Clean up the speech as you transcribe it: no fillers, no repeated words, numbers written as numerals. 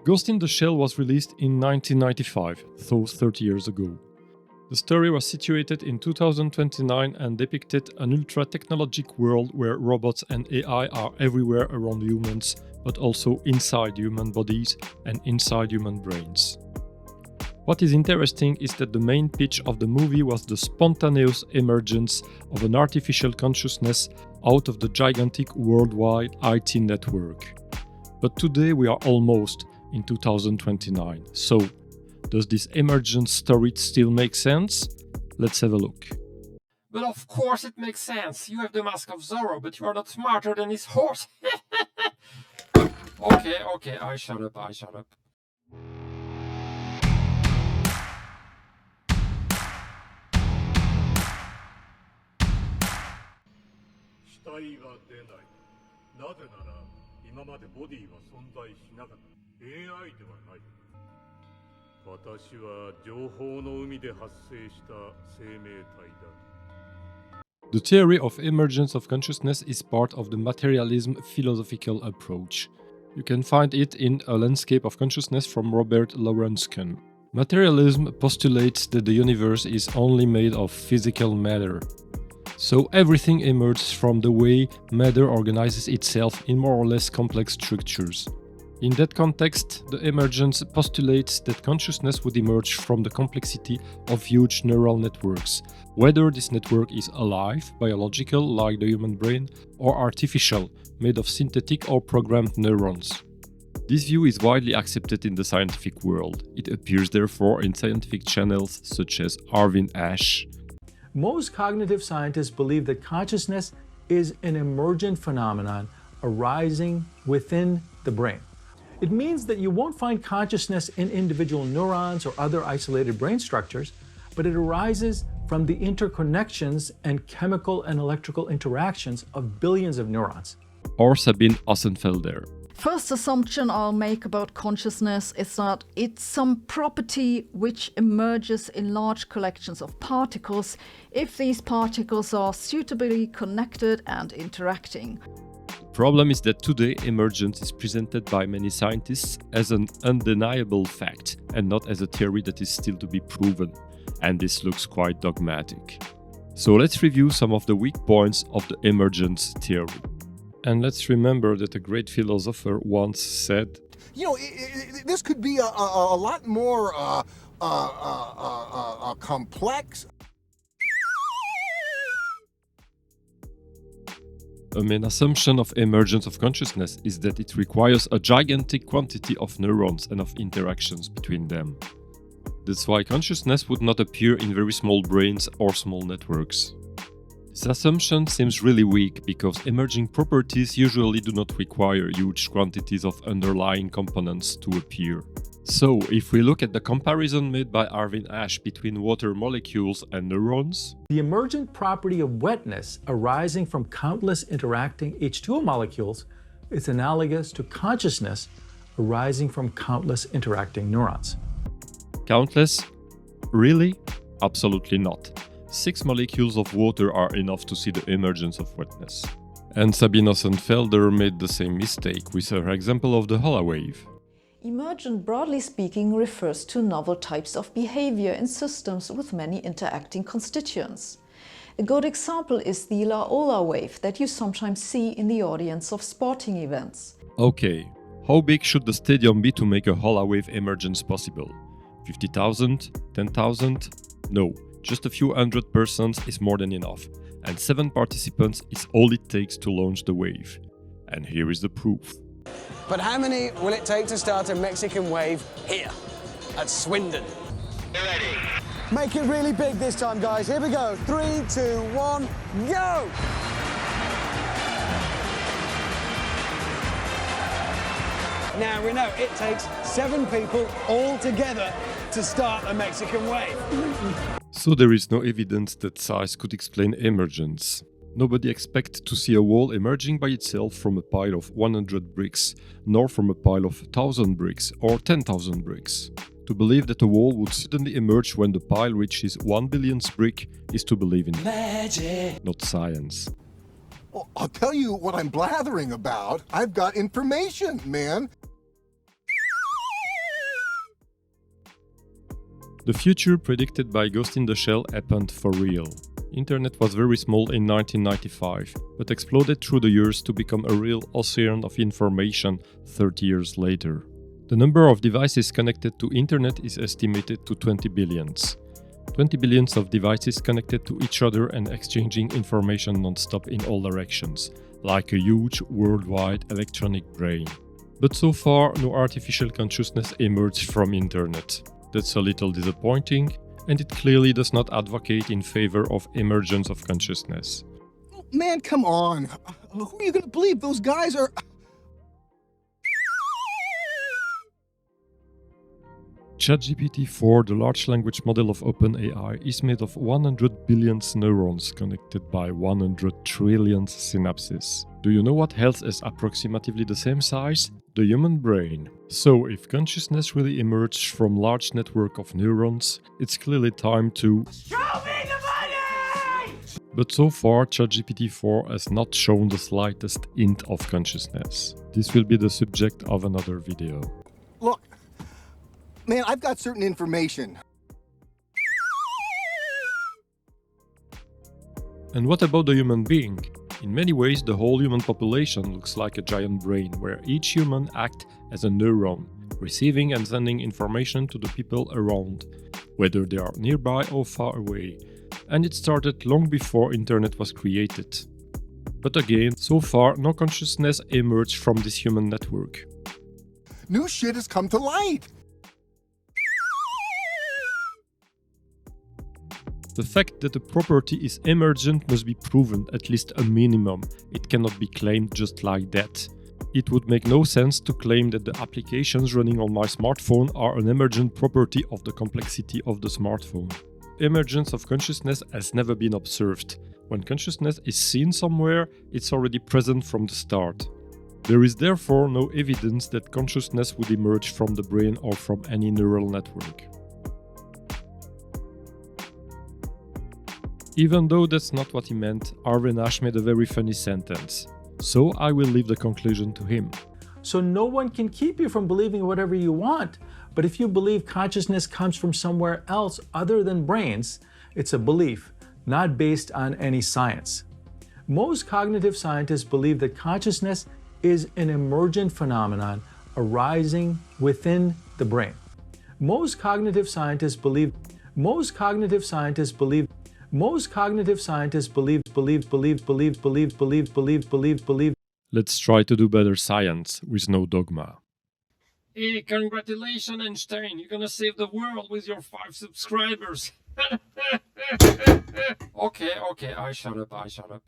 Ghost in the Shell was released in 1995, so 30 years ago. The story was situated in 2029 and depicted an ultra-technologic world where robots and AI are everywhere around humans, but also inside human bodies and inside human brains. What is interesting is that the main pitch of the movie was the spontaneous emergence of an artificial consciousness out of the gigantic worldwide IT network. But today we are almost in 2029, so does this emergence story still make sense? Let's have a look. Well, of course it makes sense. You have the mask of Zorro, but you are not smarter than his horse. Okay, I shut up. The theory of emergence of consciousness is part of the materialism philosophical approach. You can find it in A Landscape of Consciousness from Robert Lawrence Kuhn. Materialism postulates that the universe is only made of physical matter. So everything emerges from the way matter organizes itself in more or less complex structures. In that context, the emergence postulates that consciousness would emerge from the complexity of huge neural networks, whether this network is alive, biological, like the human brain, or artificial, made of synthetic or programmed neurons. This view is widely accepted in the scientific world. It appears therefore in scientific channels such as Arvin Ash. Most cognitive scientists believe that consciousness is an emergent phenomenon arising within the brain. It means that you won't find consciousness in individual neurons or other isolated brain structures, but it arises from the interconnections and chemical and electrical interactions of billions of neurons. Or Sabine Ossenfelder. First assumption I'll make about consciousness is that it's some property which emerges in large collections of particles if these particles are suitably connected and interacting. The problem is that today emergence is presented by many scientists as an undeniable fact and not as a theory that is still to be proven, and this looks quite dogmatic. So let's review some of the weak points of the emergence theory. And let's remember that a great philosopher once said, this could be a lot more complex. A main assumption of emergence of consciousness is that it requires a gigantic quantity of neurons and of interactions between them. That's why consciousness would not appear in very small brains or small networks. This assumption seems really weak because emerging properties usually do not require huge quantities of underlying components to appear. So, if we look at the comparison made by Arvin Ash between water molecules and neurons, the emergent property of wetness arising from countless interacting H2O molecules is analogous to consciousness arising from countless interacting neurons. Countless? Really? Absolutely not. 6 molecules of water are enough to see the emergence of wetness. And Sabine Ossenfelder made the same mistake with her example of the holowave. Emergent, broadly speaking, refers to novel types of behavior in systems with many interacting constituents. A good example is the La-Ola wave that you sometimes see in the audience of sporting events. Okay, how big should the stadium be to make a holowave emergence possible? 50,000? 10,000? No, just a few hundred persons is more than enough, and 7 participants is all it takes to launch the wave. And here is the proof. But how many will it take to start a Mexican wave here, at Swindon? Get ready. Make it really big this time, guys. Here we go. 3, 2, 1, go! Now, we know it takes 7 people all together to start a Mexican wave. So there is no evidence that size could explain emergence. Nobody expects to see a wall emerging by itself from a pile of 100 bricks, nor from a pile of 1,000 bricks or 10,000 bricks. To believe that a wall would suddenly emerge when the pile reaches 1 billionth brick is to believe in magic, not science. Well, I'll tell you what I'm blathering about. I've got information, man. The future predicted by Ghost in the Shell happened for real. Internet was very small in 1995, but exploded through the years to become a real ocean of information 30 years later. The number of devices connected to Internet is estimated to 20 billions. 20 billions of devices connected to each other and exchanging information non-stop in all directions, like a huge worldwide electronic brain. But so far, no artificial consciousness emerged from Internet. That's a little disappointing, and it clearly does not advocate in favor of emergence of consciousness. Man, come on. Who are you going to believe? Those guys are... ChatGPT-4, the large language model of OpenAI, is made of 100 billion neurons connected by 100 trillion synapses. Do you know what else is approximately the same size? The human brain. So, if consciousness really emerged from large network of neurons, it's clearly time to... Show me the money! But so far, ChatGPT-4 has not shown the slightest hint of consciousness. This will be the subject of another video. Look, man, I've got certain information. And what about the human being? In many ways, the whole human population looks like a giant brain, where each human acts as a neuron, receiving and sending information to the people around, whether they are nearby or far away. And it started long before Internet was created. But again, so far, no consciousness emerged from this human network. New shit has come to light. The fact that a property is emergent must be proven, at least a minimum. It cannot be claimed just like that. It would make no sense to claim that the applications running on my smartphone are an emergent property of the complexity of the smartphone. Emergence of consciousness has never been observed. When consciousness is seen somewhere, it's already present from the start. There is therefore no evidence that consciousness would emerge from the brain or from any neural network. Even though that's not what he meant, Arve Nash made a very funny sentence. So I will leave the conclusion to him. So no one can keep you from believing whatever you want. But if you believe consciousness comes from somewhere else other than brains, it's a belief, not based on any science. Most cognitive scientists believe that consciousness is an emergent phenomenon arising within the brain. Most cognitive scientists believe Let's try to do better science with no dogma. Hey, congratulations, Einstein. You're gonna save the world with your 5 subscribers. Okay, I shut up.